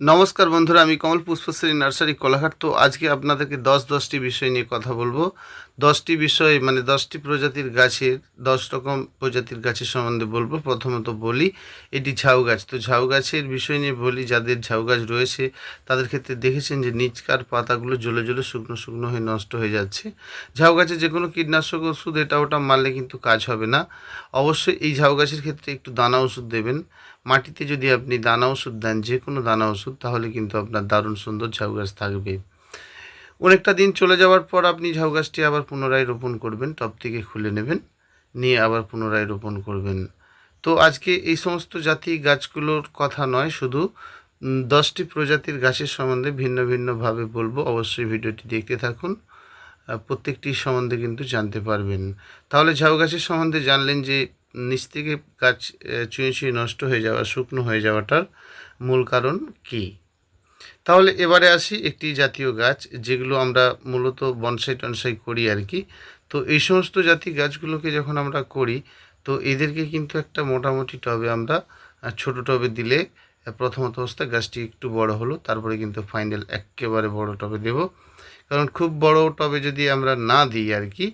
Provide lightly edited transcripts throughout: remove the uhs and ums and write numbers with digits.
নমস্কার বন্ধুরা, আমি কমল পুষ্পশ্রী নার্সারি কোলাঘাট। তো আজকে আপনাদেরকে 10টি বিষয় নিয়ে কথা বলবো। 10টি বিষয় মানে 10টি প্রজাতির গাছের 10 রকম প্রজাতির গাছের সম্বন্ধে বলবো। প্রথমত বলি, এটি ঝাউ গাছ। তো ঝাউ গাছের বিষয় নিয়ে বলি, যাদের ঝাউ গাছ রয়েছে তাদের ক্ষেত্রে দেখেছেন যে নিচকার পাতাগুলো জ্বলে জ্বলে শুকনো শুকনো হয়ে নষ্ট হয়ে যাচ্ছে। ঝাউ গাছে যে কোনো কীটনাশক ওষুধ এটা ওটা মারলে কিন্তু কাজ হবে না। অবশ্যই এই ঝাউ গাছের ক্ষেত্রে একটু দানা ওষুধ দেবেন। মাটিতে যদি আপনি দানা ওষুধ দেন, যে কোনো দানা ওষুধ, তাহলে কিন্তু আপনার দারুণ সুন্দর ঝাউ গাছ থাকবে। অনেকটা দিন চলে যাওয়ার পর আপনি ঝাউ গাছটি আবার পুনরায় রোপণ করবেন, টব থেকে খুলে নেবেন, নিয়ে আবার পুনরায় রোপণ করবেন। তো আজকে এই সমস্ত জাতি গাছগুলোর কথা নয়, শুধু 10টি প্রজাতির গাছের সম্বন্ধে ভিন্ন ভিন্নভাবে বলবো। অবশ্যই ভিডিওটি দেখতে থাকুন, প্রত্যেকটি সম্বন্ধে কিন্তু জানতে পারবেন। তাহলে ঝাউ গাছের সম্বন্ধে জানলেন যে নিচ থেকে গাছ চুঁয়ে চুঁয়ে নষ্ট হয়ে যাওয়া, শুকনো হয়ে যাওয়াটার মূল কারণ কী। তাহলে এবারে আসি একটি জাতীয় গাছ, যেগুলো আমরা মূলত বনসাই টনসাই করি আর কি। তো এই সমস্ত জাতি গাছগুলোকে যখন আমরা করি, তো এদেরকে কিন্তু একটা মোটামুটি টবে আমরা ছোটো টবে দিলে প্রথমত অবস্থায় গাছটি একটু বড় হলো, তারপরে কিন্তু ফাইনাল একেবারে বড় টবে দেব। কারণ খুব বড় টবে যদি আমরা না দিই আর কি,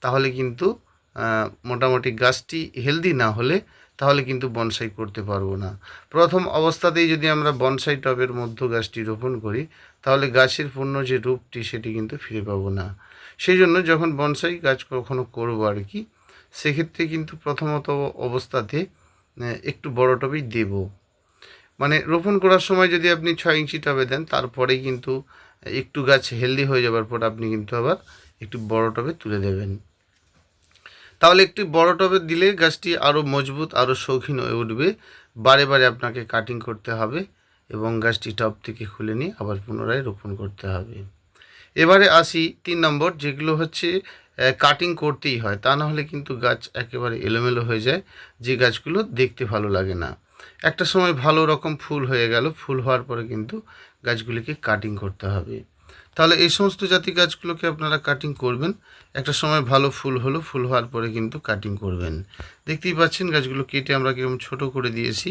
তাহলে কিন্তু মোটামুটি গাছটি হেলদি না হলে তাহলে কিন্তু বনসাই করতে পারবো না। প্রথম অবস্থাতেই যদি আমরা বনসাই টবের মধ্যে গাছটি রোপণ করি, তাহলে গাছের পূর্ণ যে রূপটি সেটি কিন্তু ফিরে পাবো না। সেই জন্য যখন বনসাই গাছ কখনো করবো আর কি, সেক্ষেত্রে কিন্তু প্রথমত অবস্থাতে একটু বড় টবেই দেব। মানে রোপণ করার সময় যদি আপনি 6 ইঞ্চি টবে দেন, তারপরেই কিন্তু একটু গাছ হেলদি হয়ে যাওয়ার পর আপনি কিন্তু আবার একটু বড় টবে তুলে দেবেন। তাহলে একটি বড় টবে দিলে গাছটি আরও মজবুত, আরও শৌখিন হয়ে উঠবে। বারে বারে আপনাকে কাটিং করতে হবে এবং গাছটি টব থেকে খুলে নিয়ে আবার পুনরায় রোপণ করতে হবে। এবারে আসি 3 নম্বর, যেগুলো হচ্ছে কাটিং করতেই হয়, তা না হলে কিন্তু গাছ একেবারে এলোমেলো হয়ে যায়, যে গাছগুলো দেখতে ভালো লাগে না। একটা সময় ভালো রকম ফুল হয়ে গেল, ফুল হওয়ার পরে কিন্তু গাছগুলিকে কাটিং করতে হবে। তাহলে এই সমস্ত জাতি গাছগুলোকে আপনারা কাটিং করবেন। একটা সময় ভালো ফুল হলো, ফুল হওয়ার পরে কিন্তু কাটিং করবেন। দেখতেই পাচ্ছেন গাছগুলো কেটে আমরা কিরকম ছোট করে দিয়েছি।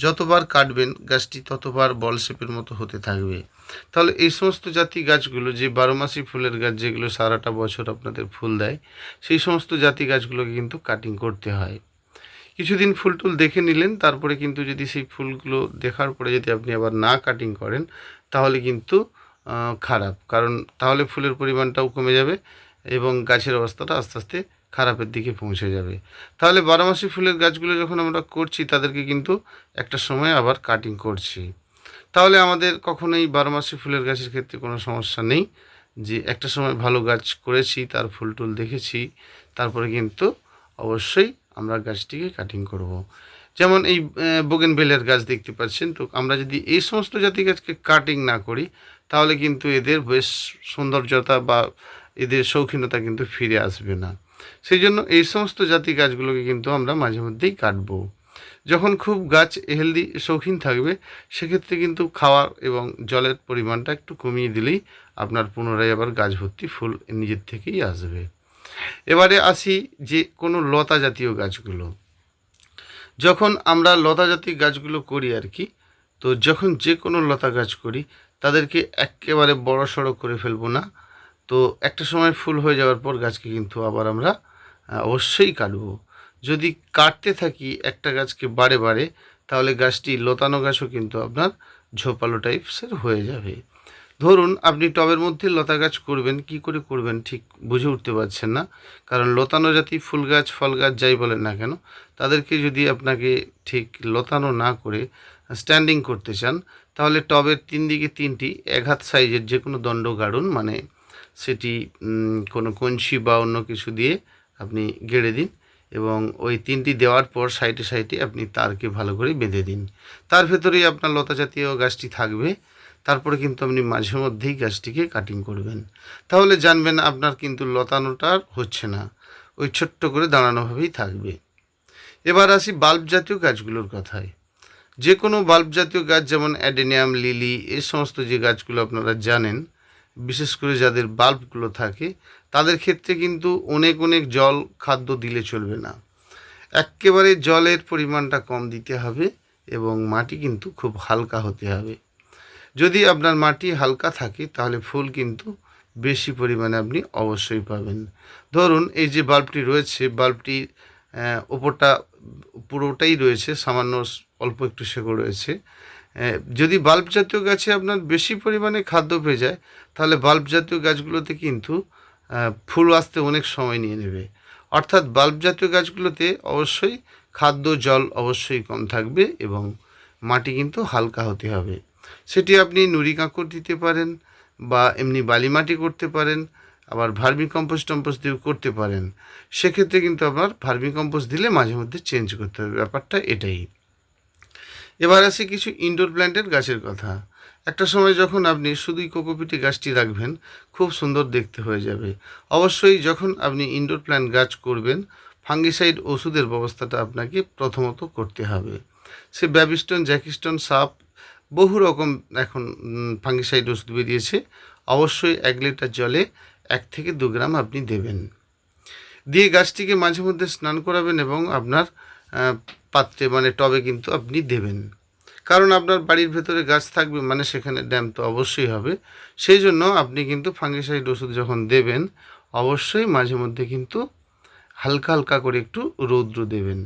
যতবার কাটবেন গাছটি ততবার বল শেপের মতো হতে থাকবে। তাহলে এই সমস্ত জাতি গাছগুলো, যে 12 মাসি ফুলের গাছ, যেগুলো সারাটা বছর আপনাদের ফুল দেয়, সেই সমস্ত জাতি গাছগুলোকে কিন্তু কাটিং করতে হয়। কিছুদিন ফুল টুল দেখে নিলেন, তারপরে কিন্তু যদি সেই ফুলগুলো দেখার পরে যদি আপনি আবার না কাটিং করেন, তাহলে কিন্তু খারাপ। কারণ তাহলে ফুলের পরিমাণটাও কমে যাবে এবং গাছের অবস্থাটা আস্তে আস্তে খারাপের দিকে পৌঁছে যাবে। তাহলে 12 মাসি ফুলের গাছগুলো যখন আমরা করছি, তাদেরকে কিন্তু একটা সময় আবার কাটিং করছি। তাহলে আমাদের কখনোই 12 মাসি ফুলের গাছের ক্ষেত্রে কোনো সমস্যা নেই, যে একটা সময় ভালো গাছ করেছি, তার ফুল টুল দেখেছি, তারপরে কিন্তু অবশ্যই আমরা গাছটিকে কাটিং করব। যেমন এই বোগেনভেলিয়ার গাছ দেখতে পাচ্ছেন। তো আমরা যদি এই সমস্ত জাতি গাছকে কাটিং না করি, তাহলে কিন্তু এদের বেশ সৌন্দর্যতা বা এদের শৌখিনতা কিন্তু ফিরে আসবে না। সেই জন্য এই সমস্ত জাতি গাছগুলোকে কিন্তু আমরা মাঝে মধ্যেই কাটবো। যখন খুব গাছ হেলদি শৌখিন থাকবে, সেক্ষেত্রে কিন্তু খাওয়ার এবং জলের পরিমাণটা একটু কমিয়ে দিলেই আপনার পুনরায় আবার গাছ ভর্তি ফুল নিজের থেকেই আসবে। এবারে আসি যে কোনো লতা জাতীয় গাছগুলো। যখন আমরা লতা জাতীয় গাছগুলো করি আর কি, তো যখন যে কোনো লতা গাছ করি, তাদেরকে একেবারে বড় সড়ো করে ফেলবো না। তো একটা সময় ফুল হয়ে যাওয়ার পর গাছকে কিন্তু আবার আমরা অবশ্যই কাটবো। যদি কাটতে থাকি একটা গাছকে বারে বারে, তাহলে গাছটি লতানো গাছও কিন্তু আপনার ঝোপালো টাইপসের হয়ে যাবে। ধরুন আপনি টবের মধ্যে লতা গাছ করবেন, কি করে করবেন ঠিক বুঝে উঠতে পারছেন না। কারণ লতানো জাতি ফুল গাছ, ফল গাছ যাই বলেন না কেন, তাদেরকে যদি আপনাকে ঠিক লতানো না করে স্ট্যান্ডিং করতে চান, তাহলে টবের 3 দিকে 3টি 1 হাত সাইজের যে কোনো দণ্ড গাড়ুন, মানে সেটি কোনো কঞ্চি বা অন্য কিছু দিয়ে আপনি গেড়ে দিন এবং ওই 3টি দেওয়ার পর সাইডে সাইডে আপনি তারকে ভালো করে বেঁধে দিন। তার ভেতরেই আপনার লতা জাতীয় গাছটি থাকবে। তারপরে কিন্তু আপনি মাঝে মধ্যেই গাছটিকে কাটিং করবেন। তাহলে জানবেন আপনার কিন্তু লতানোটা হচ্ছে না, ওই ছোট্ট করে দাঁড়ানোভাবেই থাকবে। এবার আসি বাল্ব জাতীয় গাছগুলোর কথায়। যে কোনো বাল্ব জাতীয় গাছ, যেমন অ্যাডেনিয়াম, লিলি, এই সমস্ত যে গাছগুলো আপনারা জানেন, বিশেষ করে যাদের বাল্বগুলো থাকে, তাদের ক্ষেত্রে কিন্তু অনেক অনেক জল খাদ্য দিলে চলবে না। একেবারে জলের পরিমাণটা কম দিতে হবে এবং মাটি কিন্তু খুব হালকা হতে হবে। যদি আপনার মাটি হালকা থাকে তাহলে ফুল কিন্তু বেশি পরিমাণে আপনি অবশ্যই পাবেন। ধরুন এই যে বাল্বটি রয়েছে, বাল্বটির ওপরটা পুরোটাই রয়েছে, সামান্য অল্প একটু শেকড় রয়েছে। যদি বাল্ব জাতীয় গাছে আপনার বেশি পরিমাণে খাদ্য পেয়ে যায়, তাহলে বাল্ব জাতীয় গাছগুলোতে কিন্তু ফুল আসতে অনেক সময় নিয়ে নেবে। অর্থাৎ বাল্ব জাতীয় গাছগুলোতে অবশ্যই খাদ্য জল অবশ্যই কম থাকবে এবং মাটি কিন্তু হালকা হতে হবে। সেটি আপনি নুড়ি কাঁকড় দিতে পারেন বা এমনি বালি মাটি করতে পারেন, আবার ভার্মি কম্পোস্ট দিয়েও করতে পারেন। সেক্ষেত্রে কিন্তু আপনার ভার্মি কম্পোস্ট দিলে মাঝে মধ্যে চেঞ্জ করতে হবে, ব্যাপারটা এটাই। এবার আসি কিছু ইনডোর প্ল্যান্টের গাছের কথা। একটা সময় যখন আপনি শুধুই কোকোপিটে গাছটি রাখবেন, খুব সুন্দর দেখতে হয়ে যাবে। অবশ্যই যখন আপনি ইনডোর প্ল্যান্ট গাছ করবেন, ফাঙ্গিসাইড ওষুধের ব্যবস্থাটা আপনাকে প্রথমত করতে হবে। সে ব্যাবিস্টন, জ্যাকিস্টন, সাপ, বহু রকম এখন ফাঙ্গিসাইড ওষুধ বেরিয়েছে। অবশ্যই 1 লিটার জলে 1 থেকে 2 গ্রাম আপনি দেবেন। দিয়ে গাছটিকে মাঝে মধ্যে স্নান করাবেন এবং আপনার পাত্রে মানে টবে কিন্তু আপনি দেবেন। কারণ আপনার বাড়ির ভেতরে গাছ থাকবে মানে সেখানে ড্যাম তো অবশ্যই হবে। সেই জন্য আপনি কিন্তু ফাঙ্গিসাইড ওষুধ যখন দেবেন, অবশ্যই মাঝে মধ্যে কিন্তু হালকা হালকা করে একটু রৌদ্র দেবেন।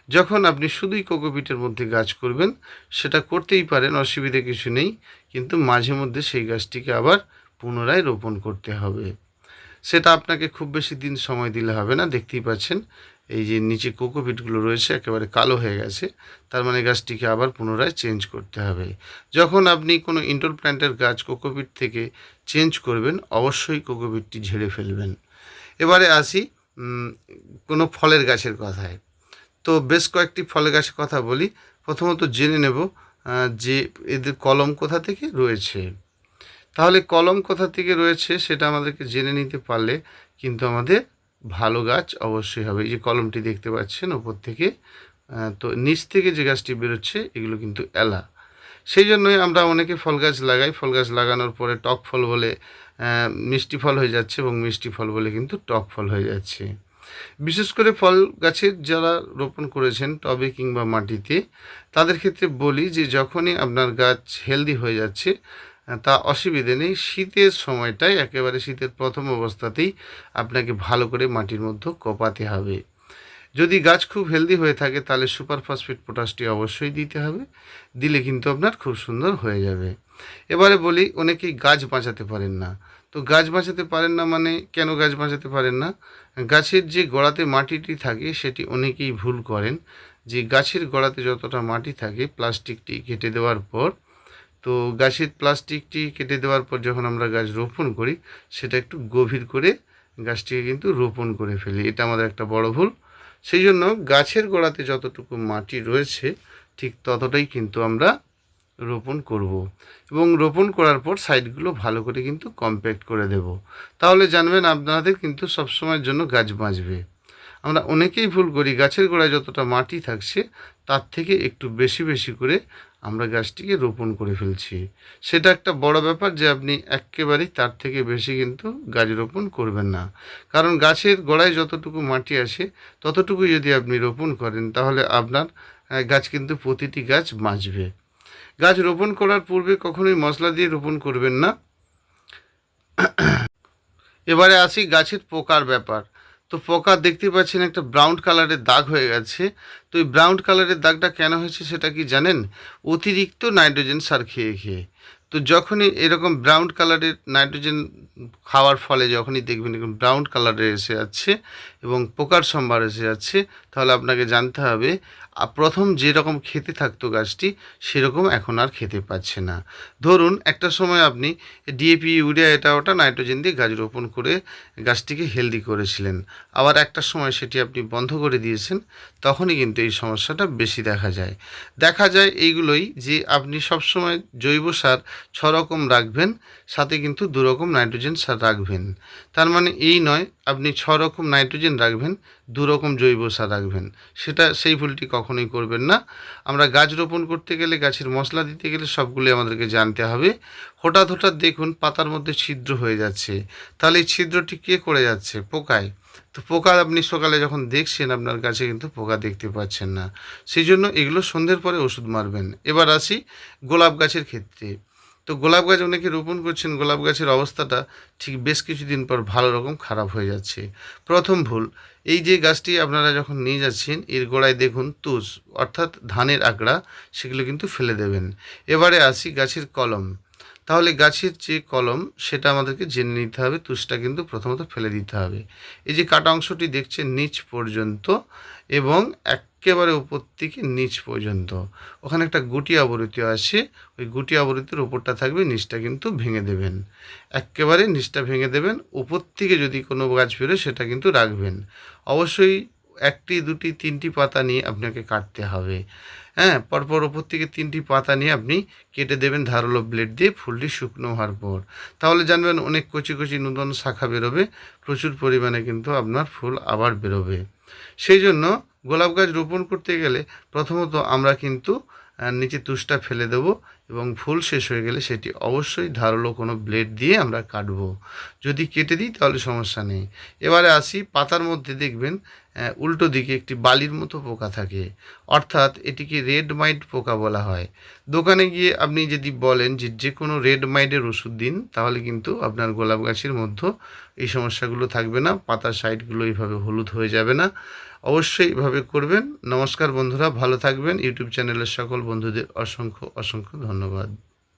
যখন আপনি শুধুই কোকোপিটের মধ্যে গাছ করবেন, সেটা করতেই পারেন, অসুবিধে কিছু নেই, কিন্তু মাঝে মধ্যে সেই গাছটিকে আবার পুনরায় রোপণ করতে হবে। সেটা আপনাকে খুব বেশি দিন সময় দিলে হবে না। দেখতেই পাচ্ছেন এই যে নিচে কোকোপিটগুলো রয়েছে একেবারে কালো হয়ে গেছে, তার মানে গাছটিকে আবার পুনরায় চেঞ্জ করতে হবে। যখন আপনি কোনো ইনডোর প্ল্যান্টের গাছ কোকোপিট থেকে চেঞ্জ করবেন, অবশ্যই কোকোপিটটি ঝেড়ে ফেলবেন। এবারে আসি কোনো ফলের গাছের কথায়। তো বেশ কয়েকটি ফলের গাছের কথা বলি। প্রথমত জেনে নেব যে এদের কলম কোথা থেকে রয়েছে। তাহলে কলম কোথা থেকে রয়েছে সেটা আমাদেরকে জেনে নিতে পারলে কিন্তু আমাদের ভালো গাছ অবশ্যই হবে। এই যে কলমটি দেখতে পাচ্ছেন ওপর থেকে, তো নিচ থেকে যে গাছটি বেরোচ্ছে এগুলো কিন্তু এলা। সেই জন্যই আমরা অনেকে ফল গাছ লাগাই, ফল গাছ লাগানোর পরে টক ফল বলে মিষ্টি ফল হয়ে যাচ্ছে এবং মিষ্টি ফল বলে কিন্তু টক ফল হয়ে যাচ্ছে। বিশেষ করে ফল গাছের যারা রোপণ করেছেন টবে কিংবা মাটিতে, তাদের ক্ষেত্রে বলি যে যখনই আপনার গাছ হেলদি হয়ে যাচ্ছে, তা অসুবিধে নেই, শীতের সময়টায় একেবারে শীতের প্রথম অবস্থাতেই আপনাকে ভালো করে মাটির মধ্যে কোপাতে হবে। যদি গাছ খুব হেলদি হয়ে থাকে তাহলে সুপার ফসফেট পটাশটি অবশ্যই দিতে হবে, দিলে কিন্তু আপনার খুব সুন্দর হয়ে যাবে। এবারে বলি অনেকেই গাছ বাঁচাতে পারেন না। তো গাছ বাঁচাতে পারেন না মানে কেন গাছ বাঁচাতে পারেন না? গাছের যে গোড়াতে মাটিটি থাকে সেটি অনেকেই ভুল করেন, যে গাছের গোড়াতে যতটা মাটি থাকে প্লাস্টিকটি কেটে দেওয়ার পর, তো গাছের প্লাস্টিকটি কেটে দেওয়ার পর যখন আমরা গাছ রোপণ করি, সেটা একটু গভীর করে গাছটিকে কিন্তু রোপণ করে ফেলি। এটা আমাদের একটা বড় ভুল। সেই জন্য গাছের গোড়াতে যতটুকু মাটি রয়েছে ঠিক ততটাই কিন্তু আমরা রোপণ করব এবং রোপণ করার পর সাইডগুলো ভালো করে কিন্তু কম্প্যাক্ট করে দেব। তাহলে জানবেন আপনাদের কিন্তু সবসময়ের জন্য গাছ বাঁচবে। আমরা অনেকেই ভুল করি, গাছের গোড়ায় যতটা মাটি থাকছে তার থেকে একটু বেশি বেশি করে আমরা গাছটিকে রোপণ করে ফেলছি। সেটা একটা বড় ব্যাপার যে আপনি একেবারেই তার থেকে বেশি কিন্তু গাছ রোপণ করবেন না। কারণ গাছের গোড়ায় যতটুকু মাটি আসে ততটুকু যদি আপনি রোপণ করেন তাহলে আপনার গাছ কিন্তু প্রতিটি গাছ বাঁচবে। গাছ রোপণ করার পূর্বে কখনোই মশলা দিয়ে রোপণ করবেন না। এবারে আসি গাছের পোকার ব্যাপার। তো পোকা দেখতে পাচ্ছেন একটা ব্রাউন কালারের দাগ হয়ে গেছে। তো এই ব্রাউন কালারের দাগটা কেন হয়েছে সেটা কি জানেন? অতিরিক্ত নাইট্রোজেন সার খেয়ে খেয়ে। তো যখনই এরকম ব্রাউন কালারের নাইট্রোজেন খাওয়ার ফলে যখনই দেখবেন এরকম ব্রাউন কালারে এসে যাচ্ছে এবং পোকার সম্ভার এসে যাচ্ছে, তাহলে আপনাকে জানতে হবে প্রথম যেরকম খেতে থাকতো গাছটি সেরকম এখন আর খেতে পাচ্ছে না। ধরুন একটা সময় আপনি ডিএপি, ইউরিয়া, এটা ওটা নাইট্রোজেন দিয়ে গাছ রোপণ করে গাছটিকে হেলদি করেছিলেন, আবার একটা সময় সেটি আপনি বন্ধ করে দিয়েছেন, তখনই কিন্তু এই সমস্যাটা বেশি দেখা যায় এইগুলোই যে আপনি সবসময় জৈব সার 6 রকম রাখবেন, সাথে কিন্তু 2 রকম নাইট্রোজেন সার রাখবেন। তার মানে এই নয় আপনি 6 রকম নাইট্রোজেন রাখবেন, 2 রকম জৈব সার রাখবেন। সেই ভুলটি কখনোই করবেন না। আমরা গাছ রোপণ করতে গেলে, গাছের মশলা দিতে গেলে সবগুলি আমাদেরকে জানতে হবে। হঠাৎ দেখুন পাতার মধ্যে ছিদ্র হয়ে যাচ্ছে, তাহলে এই ছিদ্রটি কে করে যাচ্ছে? পোকায়। তো পোকা আপনি সকালে যখন দেখছেন আপনার গাছে কিন্তু পোকা দেখতে পাচ্ছেন না, সেই জন্য এগুলো সন্ধ্যের পরে ওষুধ মারবেন। এবার আসি গোলাপ গাছের ক্ষেত্রে। তো গোলাপ গাছ অনেকে রোপণ করছেন, গোলাপ গাছের অবস্থাটা ঠিক বেশ কিছুদিন পর ভালো রকম খারাপ হয়ে যাচ্ছে। প্রথম ভুল, এই যে গাছটি আপনারা যখন নিয়ে যাচ্ছেন এর গোড়ায় দেখুন তুষ অর্থাৎ ধানের আঁকড়া, সেগুলো কিন্তু ফেলে দেবেন। এবারে আসি গাছের কলম। তাহলে গাছের যে কলম সেটা আমাদেরকে জেনে নিতে হবে, তুষটা কিন্তু প্রথমত ফেলে দিতে হবে। এই যে কাটা অংশটি দেখছেন নিচ পর্যন্ত এবং একেবারে উপর থেকে নিচ পর্যন্ত ওখানে একটা গুটি আবৃত আছে, ওই গুটি আবৃতির উপরটা থাকবে, নিচটা কিন্তু ভেঙে দেবেন। একেবারে নিচটা ভেঙে দেবেন, উপর থেকে যদি কোনো গাছ বেরোয় সেটা কিন্তু রাখবেন। অবশ্যই একটি দুটি তিনটি পাতা নিয়ে আপনাকে কাটতে হবে। হ্যাঁ, পরপর ওপর থেকে তিনটি পাতা নিয়ে আপনি কেটে দেবেন ধারালো ব্লেড দিয়ে, ফুলটি শুকনো হওয়ার পর। তাহলে জানবেন অনেক কচি কচি নূতন শাখা বেরোবে, প্রচুর পরিমাণে কিন্তু আপনার ফুল আবার বেরোবে। সেই জন্য গোলাপ গাছ রোপণ করতে গেলে প্রথমত আমরা কিন্তু নিচে তুষটা ফেলে দেবো এবং ফুল শেষ হয়ে গেলে সেটি অবশ্যই ধারালো কোনো ব্লেড দিয়ে আমরা কাটবো। যদি কেটে দিই তাহলে সমস্যা নেই। এবারে আসি, পাতার মধ্যে দেখবেন উল্টো দিকে একটি বালির মতো পোকা থাকে, অর্থাৎ এটিকে রেড মাইট পোকা বলা হয়। দোকানে গিয়ে আপনি যদি বলেন যে যে কোনো রেড মাইটের ওষুধ দিন, তাহলে কিন্তু আপনার গোলাপ গাছের মধ্যে এই সমস্যাগুলো থাকবে না, পাতার সাইডগুলো এইভাবে হলুদ হয়ে যাবে না। অবশ্যই এভাবে করবেন। নমস্কার বন্ধুরা, ভালো থাকবেন। ইউটিউব চ্যানেলের সকল বন্ধুদের অসংখ্য অসংখ্য ধন্যবাদ।